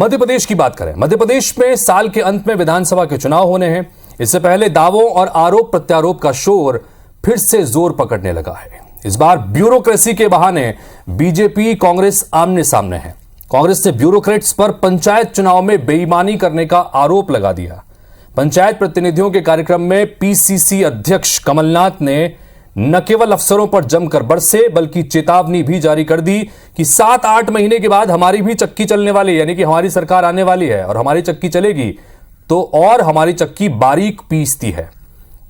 मध्य प्रदेश की बात करें। मध्य प्रदेश में साल के अंत में विधानसभा के चुनाव होने हैं। इससे पहले दावों और आरोप प्रत्यारोप का शोर फिर से जोर पकड़ने लगा है। इस बार ब्यूरोक्रेसी के बहाने बीजेपी कांग्रेस आमने सामने है। कांग्रेस ने ब्यूरोक्रेट्स पर पंचायत चुनाव में बेईमानी करने का आरोप लगा दिया। पंचायत प्रतिनिधियों के कार्यक्रम में पीसीसी अध्यक्ष कमलनाथ ने न केवल अफसरों पर जमकर बरसे बल्कि चेतावनी भी जारी कर दी कि 7-8 महीने के बाद हमारी भी चक्की चलने वाली है, यानी कि हमारी सरकार आने वाली है और हमारी चक्की चलेगी तो और हमारी चक्की बारीक पीसती है।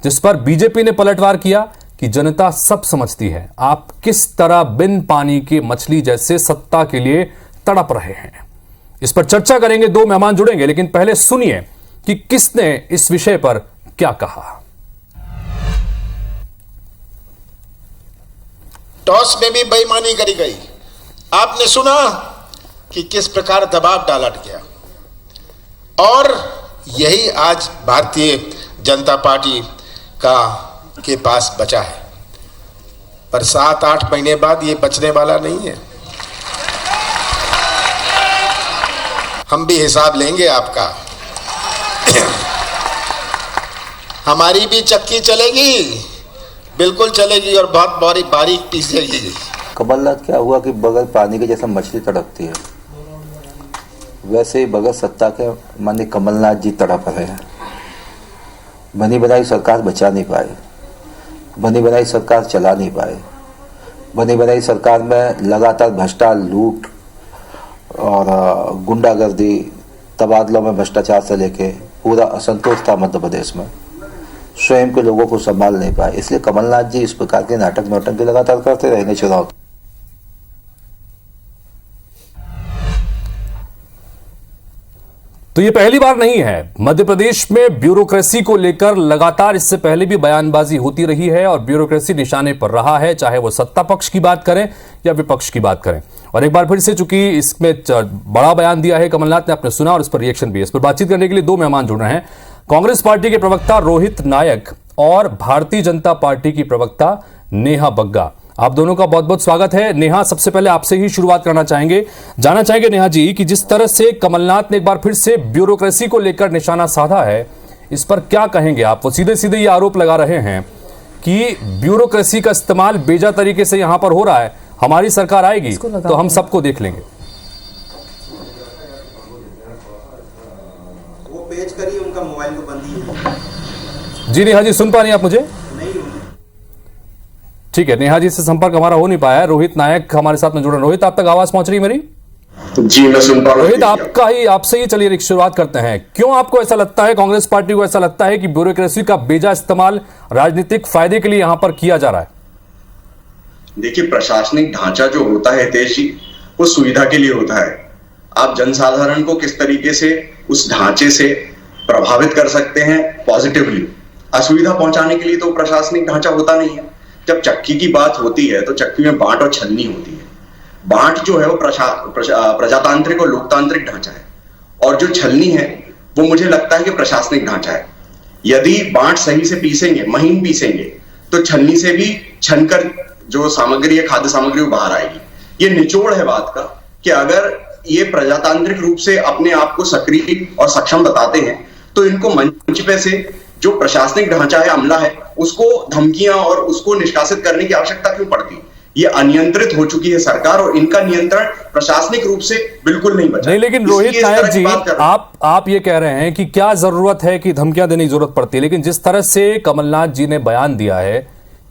जिस पर बीजेपी ने पलटवार किया कि जनता सब समझती है आप किस तरह बिन पानी के मछली जैसे सत्ता के लिए तड़प रहे हैं। इस पर चर्चा करेंगे, 2 मेहमान जुड़ेंगे, लेकिन पहले सुनिए कि किसने इस विषय पर क्या कहा। टॉस में भी बेईमानी करी गई। आपने सुना कि किस प्रकार दबाव डाला गया और यही आज भारतीय जनता पार्टी के पास बचा है। पर 7-8 महीने बाद ये बचने वाला नहीं है। हम भी हिसाब लेंगे आपका। हमारी भी चक्की चलेगी, बिल्कुल चलेगी और बहुत बारीक पीसेगी। कमलनाथ क्या हुआ कि बगैर पानी के जैसा मछली तड़पती है, वैसे ही बगैर सत्ता के माननीय कमलनाथ जी तड़प रहे हैं। बनी बनाई सरकार बचा नहीं पाए, बनी बनाई सरकार चला नहीं पाए। बनी बनाई सरकार में लगातार भ्रष्टाचार, लूट और गुंडागर्दी, तबादलों में भ्रष्टाचार से लेके पूरा असंतोष था मध्य प्रदेश में। स्वयं के लोगों को संभाल नहीं पाए, इसलिए कमलनाथ जी इस प्रकार के नाटक नौटंकी लगातार करते रहेंगे चुनाव। तो ये पहली बार नहीं है। मध्य प्रदेश में ब्यूरोक्रेसी को लेकर लगातार इससे पहले भी बयानबाजी होती रही है और ब्यूरोक्रेसी निशाने पर रहा है, चाहे वो सत्ता पक्ष की बात करें या विपक्ष की बात करें। और एक बार फिर से चूंकि इसमें बड़ा बयान दिया है कमलनाथ ने, आपने सुना और इस पर रिएक्शन भी है। इस पर बातचीत करने के लिए 2 मेहमान जुड़ रहे हैं। कांग्रेस पार्टी के प्रवक्ता रोहित नायक और भारतीय जनता पार्टी की प्रवक्ता नेहा बग्गा, आप दोनों का बहुत बहुत स्वागत है। नेहा, सबसे पहले आपसे ही शुरुआत करना चाहेंगे, जानना चाहेंगे नेहा जी कि जिस तरह से कमलनाथ ने एक बार फिर से ब्यूरोक्रेसी को लेकर निशाना साधा है, इस पर क्या कहेंगे आप? वो सीधे सीधे ये आरोप लगा रहे हैं कि ब्यूरोक्रेसी का इस्तेमाल बेजा तरीके से यहां पर हो रहा है, हमारी सरकार आएगी तो हम सबको देख लेंगे। वो पेज करिए, उनका मोबाइल तो बंद ही है। जी नेहा जी, सुन पा रही हैं आप मुझे? ठीक है, नेहा जी से संपर्क हमारा हो नहीं पाया। रोहित नायक हमारे साथ में जुड़े। रोहित, आप तक आवाज पहुंच रही है मेरी? जी मैं सुन पा रहा हूं। रोहित, आपसे ही चलिए शुरुआत करते हैं। क्यों आपको ऐसा लगता है, कांग्रेस पार्टी को ऐसा लगता है कि ब्यूरोक्रेसी का बेजा इस्तेमाल राजनीतिक फायदे के लिए यहां पर किया जा रहा है? देखिए, प्रशासनिक ढांचा जो होता है हितेश जी, वो सुविधा के लिए होता है। आप जनसाधारण को किस तरीके से उस ढांचे से प्रभावित कर सकते हैं पॉजिटिवली, असुविधा पहुंचाने के लिए तो प्रशासनिक ढांचा होता नहीं है। जब चक्की की बात होती है तो चक्की में बांट और छलनी होती है। बांट जो है वो प्रजातांत्रिक और लोकतांत्रिक ढांचा है और जो छलनी है वो मुझे लगता है कि प्रशासनिक ढांचा है। यदि बांट सही से पीसेंगे, महीन पीसेंगे, तो छलनी से भी छनकर जो सामग्री है, खाद्य सामग्री, वो बाहर आएगी। ये निचोड़ है बात का कि अगर ये प्रजातांत्रिक रूप से अपने आप को सक्रिय और सक्षम बताते हैं तो इनको मंच पे से जो प्रशासनिक ढांचा है, अमला है, उसको धमकियां और उसको निष्कासित करने की आवश्यकता क्यों पड़ती? ये अनियंत्रित हो चुकी है सरकार और इनका नियंत्रण प्रशासनिक रूप से बिल्कुल नहीं बचा। नहीं, लेकिन रोहित नायक जी, आप ये कह रहे हैं कि क्या जरूरत है कि धमकियां देने की जरूरत पड़ती है, लेकिन जिस तरह से कमलनाथ जी ने बयान दिया है,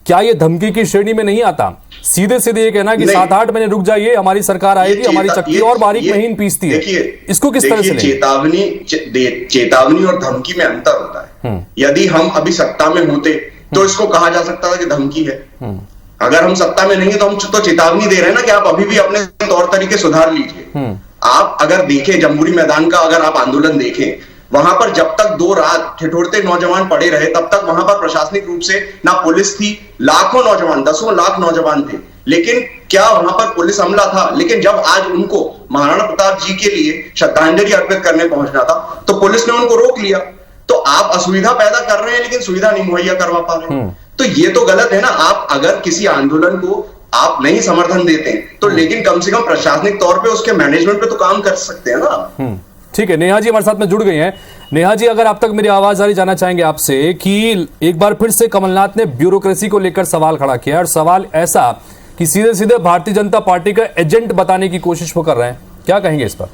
क्या ये धमकी की श्रेणी में नहीं आता? सीधे सीधे ये कहना कि 7-8 महीने रुक जाइए, हमारी सरकार आएगी, हमारी चक्की और बारीक महीन पीसती है, इसको किस तरह से लेंगे? चेतावनी और धमकी में अंतर होता है। यदि हम अभी सत्ता में होते तो इसको कहा जा सकता था कि धमकी है। अगर हम सत्ता में नहीं है तो हम तो चेतावनी दे रहे हैं ना कि आप अभी भी अपने तौर तरीके सुधार लीजिए। आप अगर देखें जमहूरी मैदान का, अगर आप आंदोलन देखें, वहां पर जब तक 2 रात ठिठुरते नौजवान पड़े रहे तब तक वहां पर प्रशासनिक रूप से ना पुलिस थी, लाखों नौजवान, 10 लाख नौजवान थे, लेकिन क्या वहां पर पुलिस अमला था? लेकिन जब आज उनको महाराणा प्रताप जी के लिए श्रद्धांजलि अर्पित करने पहुंचना था तो पुलिस ने उनको रोक लिया। तो आप असुविधा पैदा कर रहे हैं लेकिन सुविधा नहीं मुहैया करवा पा रहे हैं, तो ये तो गलत है ना। आप अगर किसी आंदोलन को आप नहीं समर्थन देते हैं तो लेकिन कम से कम प्रशासनिक तौर पे उसके मैनेजमेंट पे तो काम कर सकते हैं ना। ठीक है, नेहा जी हमारे साथ में जुड़ गई हैं। नेहा जी, अगर आप तक मेरी आवाज आ रही, जानना चाहेंगे आपसे कि एक बार फिर से कमलनाथ ने ब्यूरोक्रेसी को लेकर सवाल खड़ा किया, और सवाल ऐसा कि सीधे सीधे भारतीय जनता पार्टी का एजेंट बताने की कोशिश वो कर रहे हैं। क्या कहेंगे इस पर?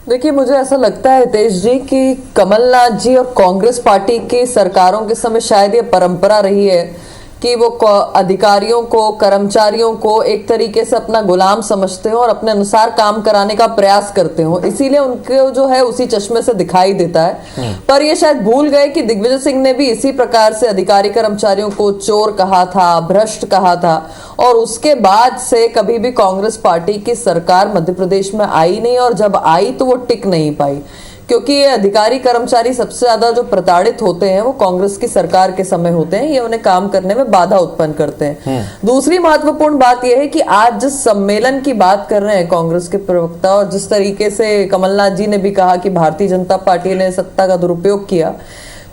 देखिए, मुझे ऐसा लगता है हितेश जी कि कमलनाथ जी और कांग्रेस पार्टी की सरकारों के समय शायद ये परंपरा रही है कि वो अधिकारियों को, कर्मचारियों को एक तरीके से अपना गुलाम समझते हो और अपने अनुसार काम कराने का प्रयास करते हो, इसीलिए उनको जो है उसी चश्मे से दिखाई देता है। पर ये शायद भूल गए कि दिग्विजय सिंह ने भी इसी प्रकार से अधिकारी कर्मचारियों को चोर कहा था, भ्रष्ट कहा था, और उसके बाद से कभी भी कांग्रेस पार्टी की सरकार मध्य प्रदेश में आई नहीं, और जब आई तो वो टिक नहीं पाई, क्योंकि ये अधिकारी कर्मचारी सबसे ज्यादा जो प्रताड़ित होते हैं वो कांग्रेस की सरकार के समय होते हैं। ये उन्हें काम करने में बाधा उत्पन्न करते हैं। दूसरी महत्वपूर्ण बात यह है कि आज जिस सम्मेलन की बात कर रहे हैं कांग्रेस के प्रवक्ता, और जिस तरीके से कमलनाथ जी ने भी कहा कि भारतीय जनता पार्टी ने सत्ता का दुरुपयोग किया,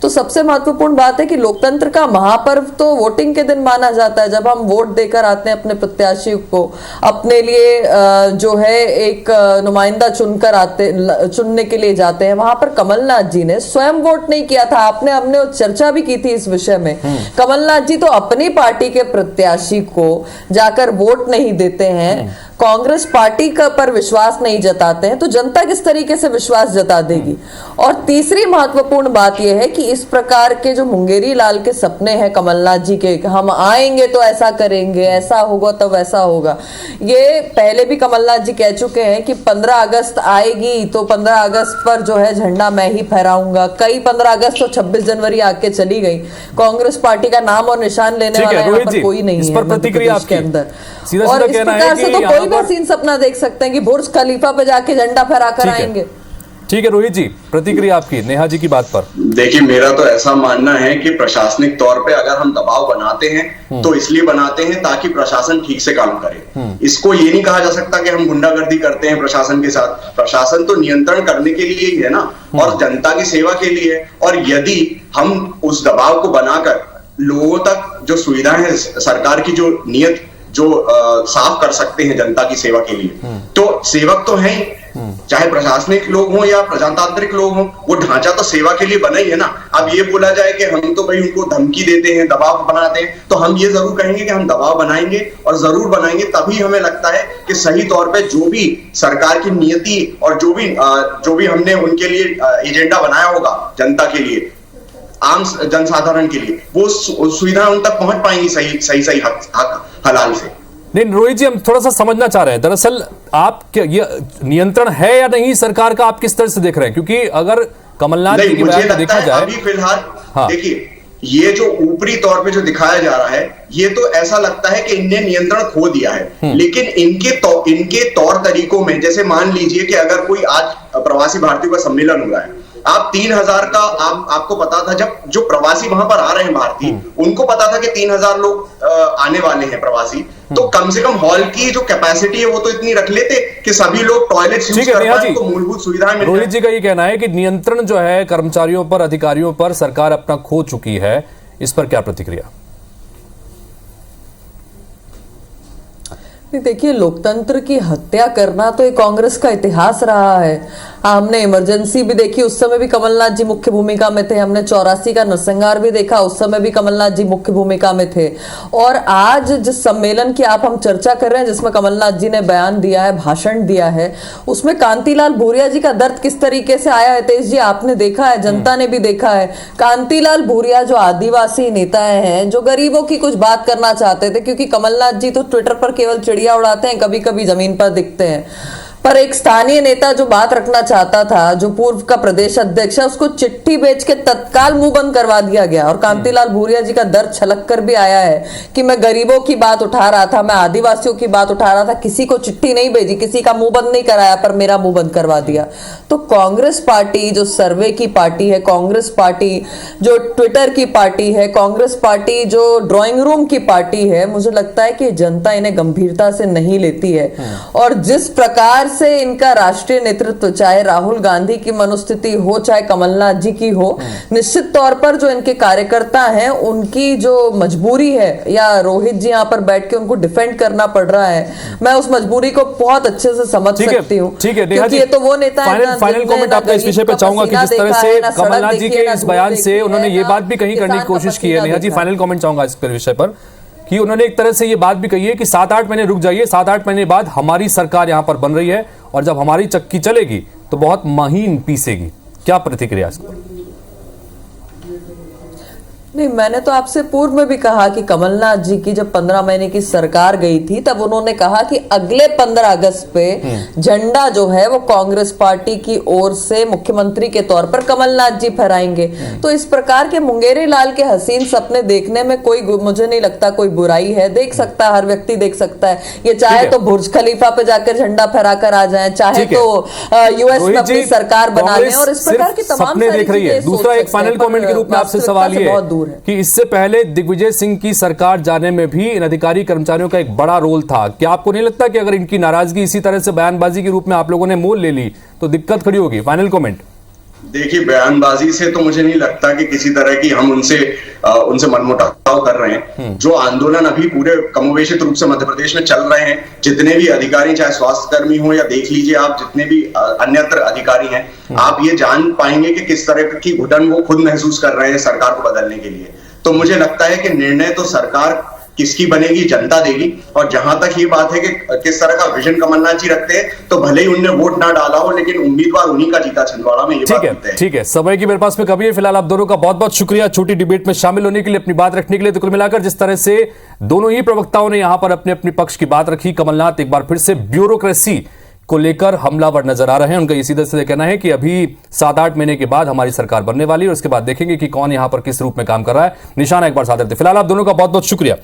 तो सबसे महत्वपूर्ण बात है कि लोकतंत्र का महापर्व तो वोटिंग के दिन माना जाता है, जब हम वोट देकर आते हैं अपने प्रत्याशी को, अपने लिए जो है एक नुमाइंदा चुनने के लिए जाते हैं। वहां पर कमलनाथ जी ने स्वयं वोट नहीं किया था। हमने चर्चा भी की थी इस विषय में। कमलनाथ जी तो अपनी पार्टी के प्रत्याशी को जाकर वोट नहीं देते हैं, कांग्रेस पार्टी का पर विश्वास नहीं जताते हैं, तो जनता किस तरीके से विश्वास जता देगी। और तीसरी महत्वपूर्ण बात यह है कि इस प्रकार के जो मुंगेरी लाल के सपने हैं कमलनाथ जी के, हम आएंगे तो ऐसा करेंगे, ऐसा होगा तो वैसा होगा, ये पहले भी कमलनाथ जी कह चुके हैं कि 15 अगस्त आएगी तो 15 अगस्त पर जो है झंडा मैं ही फहराऊंगा। कई 15 अगस्त तो 26 जनवरी आके चली गई। कांग्रेस पार्टी का नाम और निशान लेने वाला यहाँ पर कोई नहीं है प्रतिक्रिया के अंदर। और इस प्रकार से तो कोई भी हसीन सपना देख सकते हैं कि बुर्ज खलीफा पे जाके झंडा फहरा कर आएंगे। ठीक है रोहित जी, प्रतिक्रिया आपकी नेहा जी की बात पर। देखिए, मेरा तो ऐसा मानना है कि प्रशासनिक तौर पे अगर हम दबाव बनाते हैं तो इसलिए बनाते हैं ताकि प्रशासन ठीक से काम करे। इसको ये नहीं कहा जा सकता कि हम गुंडागर्दी करते हैं प्रशासन के साथ। प्रशासन तो नियंत्रण करने के लिए ही है ना, और जनता की सेवा के लिए। और यदि हम उस दबाव को बनाकर लोगों तक जो सुविधाएं हैं, सरकार की जो नीयत जो साफ कर सकते हैं जनता की सेवा के लिए, तो सेवक तो हैं, चाहे प्रशासनिक लोग हों या प्रजातांत्रिक लोग हों, वो ढांचा तो सेवा के लिए बना ही है ना। अब ये बोला जाए कि हम तो भाई उनको धमकी देते हैं, दबाव बनाते हैं, तो हम ये जरूर कहेंगे कि हम दबाव बनाएंगे और जरूर बनाएंगे। तभी हमें लगता है कि सही तौर पे जो भी सरकार की नीति और जो भी हमने उनके लिए एजेंडा बनाया होगा जनता के लिए, आम जनसाधारण के लिए, वो सुविधा उन तक पहुंच पाएंगी सही हक हलाल से। नहीं रोहित जी, हम थोड़ा सा समझना चाह रहे हैं, दरअसल आप क्या ये नियंत्रण है या नहीं सरकार का, आप किस तरह से देख रहे हैं? क्योंकि अगर कमलनाथ जी की बयान को देखा जाए, अभी फिलहाल देखिए, ये जो ऊपरी तौर पे जो दिखाया जा रहा है, ये तो ऐसा लगता है कि इनने नियंत्रण खो दिया है। लेकिन इनके तौर तरीकों में, जैसे मान लीजिए कि अगर कोई आज प्रवासी भारतीयों का सम्मेलन हो रहा है, आप 3000 का आपको पता था, जब जो प्रवासी वहां पर आ रहे हैं भारतीय, उनको पता था कि 3000 लोग आने वाले हैं प्रवासी, तो कम से कम हॉल की जो कैपेसिटी है वो तो इतनी रख लेते कि सभी लोग टॉयलेट यूज कर पाए, तो मूलभूत सुविधाएं मिल जाए। रोहित जी का ये कहना है कि नियंत्रण जो है कर्मचारियों पर, अधिकारियों पर सरकार अपना खो चुकी है, इस पर क्या प्रतिक्रिया? देखिए, लोकतंत्र की हत्या करना तो एक कांग्रेस का इतिहास रहा है। हमने इमरजेंसी भी देखी, उस समय भी कमलनाथ जी मुख्य भूमिका में थे। हमने 84 का नरसंहार भी देखा, उस समय भी कमलनाथ जी मुख्य भूमिका में थे। और आज जिस सम्मेलन की हम चर्चा कर रहे हैं, जिसमें कमलनाथ जी ने बयान दिया है, भाषण दिया है, उसमें कांतिलाल भूरिया जी का दर्द किस तरीके से आया है तेज जी, आपने देखा है, जनता ने भी देखा है। कांतिलाल भूरिया जो आदिवासी नेता हैं, जो गरीबों की कुछ बात करना चाहते थे, क्योंकि कमलनाथ जी तो ट्विटर पर केवल चिड़िया उड़ाते हैं, कभी कभी जमीन पर दिखते हैं, पर एक स्थानीय नेता जो बात रखना चाहता था, जो पूर्व का प्रदेश अध्यक्ष है, उसको चिट्ठी भेज के तत्काल मुंह बंद करवा दिया गया। और कांतिलाल भूरिया जी का दर्द छलक कर भी आया है कि मैं गरीबों की बात उठा रहा था, मैं आदिवासियों की बात उठा रहा था, किसी को चिट्ठी नहीं भेजी, किसी का मुंह बंद नहीं कराया, पर मेरा मुंह बंद करवा दिया। तो कांग्रेस पार्टी जो सर्वे की पार्टी है, कांग्रेस पार्टी जो ट्विटर की पार्टी है, कांग्रेस पार्टी जो ड्राइंग रूम की पार्टी है, मुझे लगता है कि जनता इन्हें गंभीरता से नहीं लेती है। और जिस प्रकार से इनका राष्ट्रीय नेतृत्व, चाहे राहुल गांधी की मनोस्थिति हो चाहे कमलनाथ जी की हो, निश्चित तौर पर जो इनके कार्यकर्ता हैं उनकी जो मजबूरी है, या रोहित जी यहाँ पर बैठ के उनको डिफेंड करना पड़ रहा है, मैं उस मजबूरी को बहुत अच्छे से समझ सकती हूँ। ठीक है, क्योंकि ये तो वो नेता है। फाइनल कमेंट आपका इस विषय पे चाहूंगा कि जिस तरह से कमलनाथ जी के इस बयान से उन्होंने ये बात भी कहीं करने की कोशिश की है, नेहा जी फाइनल कमेंट चाहूंगा इस विषय पर, कि उन्होंने एक तरह से ये बात भी कही है कि 7-8 महीने रुक जाइए, 7-8 महीने बाद हमारी सरकार यहां पर बन रही है और जब हमारी चक्की चलेगी तो बहुत महीन पीसेगी। क्या प्रतिक्रिया इस पर? नहीं, मैंने तो आपसे पूर्व में भी कहा कि कमलनाथ जी की जब 15 महीने की सरकार गई थी तब उन्होंने कहा कि अगले 15 अगस्त पे झंडा जो है वो कांग्रेस पार्टी की ओर से मुख्यमंत्री के तौर पर कमलनाथ जी फहराएंगे। तो इस प्रकार के मुंगेरी लाल के हसीन सपने देखने में कोई, मुझे नहीं लगता कोई बुराई है। देख सकता है, हर व्यक्ति देख सकता है। ये चाहे तो बुर्ज खलीफा पे जाकर झंडा फहरा कर आ जाए, चाहे तो यूएस में अपनी सरकार बना लें, और इस प्रकार की तमाम सपने देख रही है। दूसरा एक फाइनल कमेंट के रूप में आपसे सवाल ये बहुत दूर है कि इससे पहले दिग्विजय सिंह की सरकार जाने में भी इन अधिकारी कर्मचारियों का एक बड़ा रोल था। क्या आपको नहीं लगता कि अगर इनकी नाराजगी इसी तरह से बयानबाजी के रूप में आप लोगों ने मोल ले ली तो दिक्कत खड़ी होगी? Final comment. देखिए, बयानबाजी से तो मुझे नहीं लगता कि किसी तरह की हम उनसे मनमुटाव कर रहे हैं। जो आंदोलन अभी पूरे कमोवेशित रूप से मध्य प्रदेश में चल रहे हैं, जितने भी अधिकारी, चाहे स्वास्थ्य कर्मी हो या देख लीजिए आप जितने भी अन्यत्र अधिकारी हैं, आप ये जान पाएंगे कि किस तरह की घुटन वो खुद महसूस कर रहे हैं सरकार को बदलने के लिए। तो मुझे लगता है कि निर्णय तो सरकार किसकी बनेगी जनता देगी। और जहां तक ये बात है कि किस तरह का विजन कमलनाथ जी रखते हैं, तो भले ही उनने वोट ना डाला हो लेकिन उम्मीदवार उन्हीं का जीता छिंदवाड़ा में। ये बात ठीक है, समय की मेरे पास में कभी है। फिलहाल आप दोनों का बहुत बहुत शुक्रिया छोटी डिबेट में शामिल होने के लिए, अपनी बात रखने के लिए। तो कुल मिलाकर जिस तरह से दोनों ही प्रवक्ताओं ने यहां पर अपने अपनी पक्ष की बात रखी, कमलनाथ एक बार फिर से ब्यूरोक्रेसी को लेकर हमलावर नजर आ रहे हैं। उनका ये सीधे सीधे कहना है कि अभी 7-8 महीने के बाद हमारी सरकार बनने वाली है और उसके बाद देखेंगे कि कौन यहां पर किस रूप में काम कर रहा है। निशाना एक बार साथ देते। फिलहाल आप दोनों का बहुत बहुत शुक्रिया।